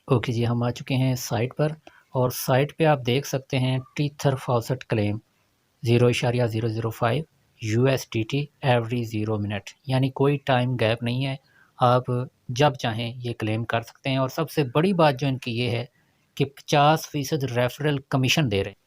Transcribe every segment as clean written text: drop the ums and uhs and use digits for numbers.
Okay जी, हम आ चुके हैं साइट पर और साइट पे आप देख सकते हैं Tether faucet claim 0.005 USDT every 0 minute, यानी कोई टाइम गैप नहीं है। आप जब चाहें ये क्लेम कर सकते हैं और सबसे बड़ी बात जो इनकी ये है कि 50% रेफरल कमीशन दे रहे हैं।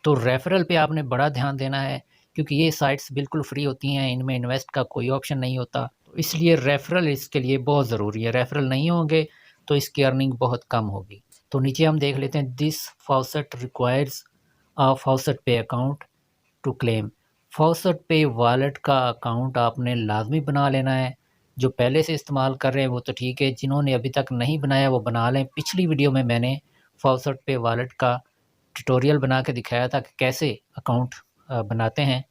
तो रेफरल पे आपने बड़ा ध्यान देना है क्योंकि ये साइट्स बिल्कुल फ्री होती हैं, इनमें इन्वेस्ट का कोई ऑप्शन नहीं होता, तो इसलिए रेफरल इसके लिए बहुत ज़रूरी है। रेफरल नहीं होंगे तो इसकी अर्निंग बहुत कम होगी। तो नीचे हम देख लेते हैं, this faucet requires a FaucetPay account to claim. FaucetPay wallet का अकाउंट आपने लाजमी बना लेना है। जो पहले से इस्तेमाल कर रहे हैं वो तो ठीक है, जिन्होंने अभी तक नहीं बनाया वो बना लें। पिछली वीडियो में मैंने फॉसेट पे वॉलेट का ट्यूटोरियल बना के दिखाया था कि कैसे अकाउंट बनाते हैं,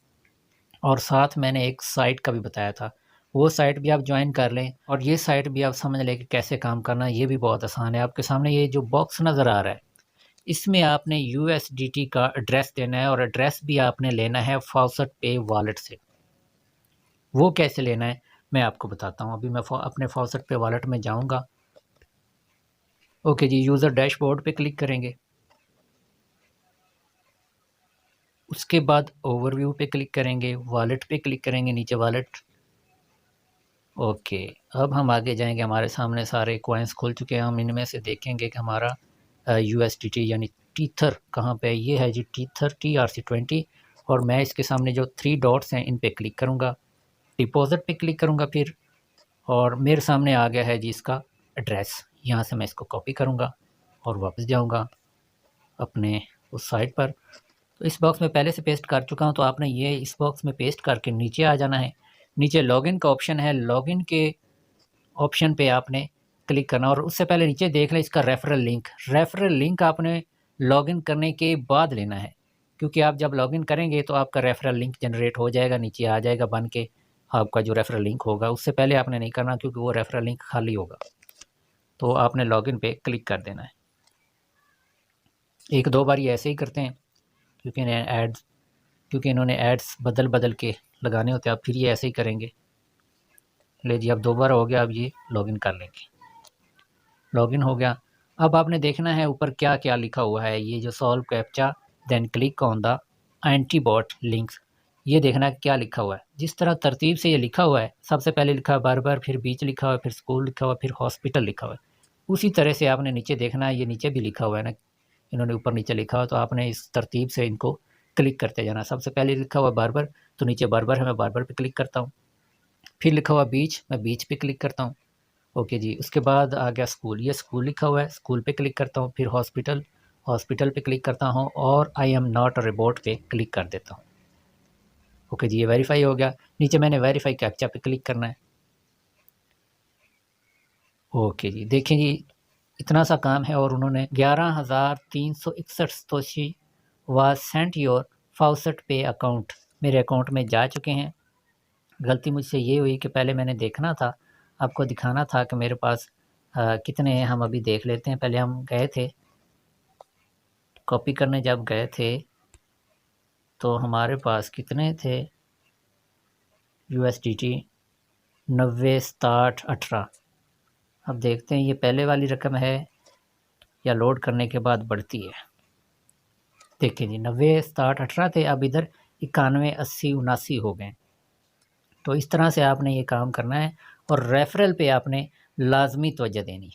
और साथ मैंने एक साइट का भी बताया था। वो साइट भी आप ज्वाइन कर लें और ये साइट भी आप समझ लें कि कैसे काम करना है। ये भी बहुत आसान है। आपके सामने ये जो बॉक्स नज़र आ रहा है, इसमें आपने USDT का एड्रेस देना है और एड्रेस भी आपने लेना है फॉसेट पे वॉलेट से। वो कैसे लेना है मैं आपको बताता हूँ। अभी मैं अपने फॉसेट पे वॉलेट में जाऊँगा। ओके जी, यूज़र डैशबोर्ड पे क्लिक करेंगे। उसके बाद ओवरव्यू पे क्लिक करेंगे, वॉलेट पे क्लिक करेंगे, नीचे वॉलेट। ओके, अब हम आगे जाएंगे। हमारे सामने सारे कॉइन्स खुल चुके हैं। हम इनमें से देखेंगे कि हमारा USDT यानी टीथर कहाँ पे है। ये है जी टीथर TRC20, और मैं इसके सामने जो 3 डॉट्स हैं इन पे क्लिक करूँगा, डिपॉजिट पे क्लिक करूँगा फिर, और मेरे सामने आ गया है जी इसका एड्रेस। यहाँ से मैं इसको कॉपी करूँगा और वापस जाऊँगा अपने उस साइट पर। तो इस बॉक्स में पहले से पेस्ट कर चुका हूँ, तो आपने ये इस बॉक्स में पेस्ट करके नीचे आ जाना है। नीचे लॉगिन का ऑप्शन है, लॉगिन के ऑप्शन पे आपने क्लिक करना, और उससे पहले नीचे देख लें इसका रेफरल लिंक। रेफरल लिंक आपने लॉगिन करने के बाद लेना है, क्योंकि आप जब लॉगिन करेंगे तो आपका रेफरल लिंक जनरेट हो जाएगा, नीचे आ जाएगा बन के आपका जो रेफरल लिंक होगा। उससे पहले आपने नहीं करना क्योंकि वो रेफरल लिंक खाली होगा। तो आपने लॉगिन पे क्लिक कर देना है। एक दो बार ये ऐसे ही करते हैं क्योंकि इन्होंने एड्स बदल बदल के लगाने होते हैं। आप फिर ये ऐसे ही करेंगे। ले जी, अब दोबारा हो गया। अब ये लॉगिन कर लेंगे। लॉगिन हो गया। अब आपने देखना है ऊपर क्या क्या लिखा हुआ है। ये जो solve captcha then click on the antibot links, ये देखना है क्या लिखा हुआ है। जिस तरह तरतीब से ये लिखा हुआ है, सबसे पहले लिखा है बार, फिर बीच लिखा हुआ है, फिर स्कूल लिखा हुआ है, फिर हॉस्पिटल लिखा हुआ है। उसी तरह से आपने नीचे देखना है। ये नीचे भी लिखा हुआ है ना, इन्होंने ऊपर नीचे लिखा हुआ, तो आपने इस तरतीब से इनको क्लिक करते जाना। सबसे पहले लिखा हुआ बार, तो नीचे बार है, मैं बार पे क्लिक करता हूँ। फिर लिखा हुआ बीच, मैं बीच पे क्लिक करता हूँ। ओके जी, उसके बाद आ गया स्कूल, ये स्कूल लिखा हुआ है, स्कूल पे क्लिक करता हूँ। फिर हॉस्पिटल, हॉस्पिटल पे क्लिक करता हूँ, और I am not a robot पे क्लिक कर देता हूँ। ओके जी, ये वेरीफाई हो गया। नीचे मैंने वेरीफाई कैप्चा पे क्लिक करना है। ओके जी, देखें जी, इतना सा काम है और उन्होंने 11,361 सतोशी व सेंट योर फॉसेट पे अकाउंट मेरे अकाउंट में जा चुके हैं। गलती मुझसे ये हुई कि पहले मैंने देखना था, आपको दिखाना था कि मेरे पास कितने हैं। हम अभी देख लेते हैं। पहले हम गए थे कॉपी करने, जब गए थे तो हमारे पास कितने थे USDT 90, 67, 18। अब देखते हैं ये पहले वाली रकम है या लोड करने के बाद बढ़ती है। देखिए जी, 90, 67, 18 थे, अब इधर 91, 80, 79 हो गए। तो इस तरह से आपने ये काम करना है और रेफरल पे आपने लाजमी तवज्जो देनी है।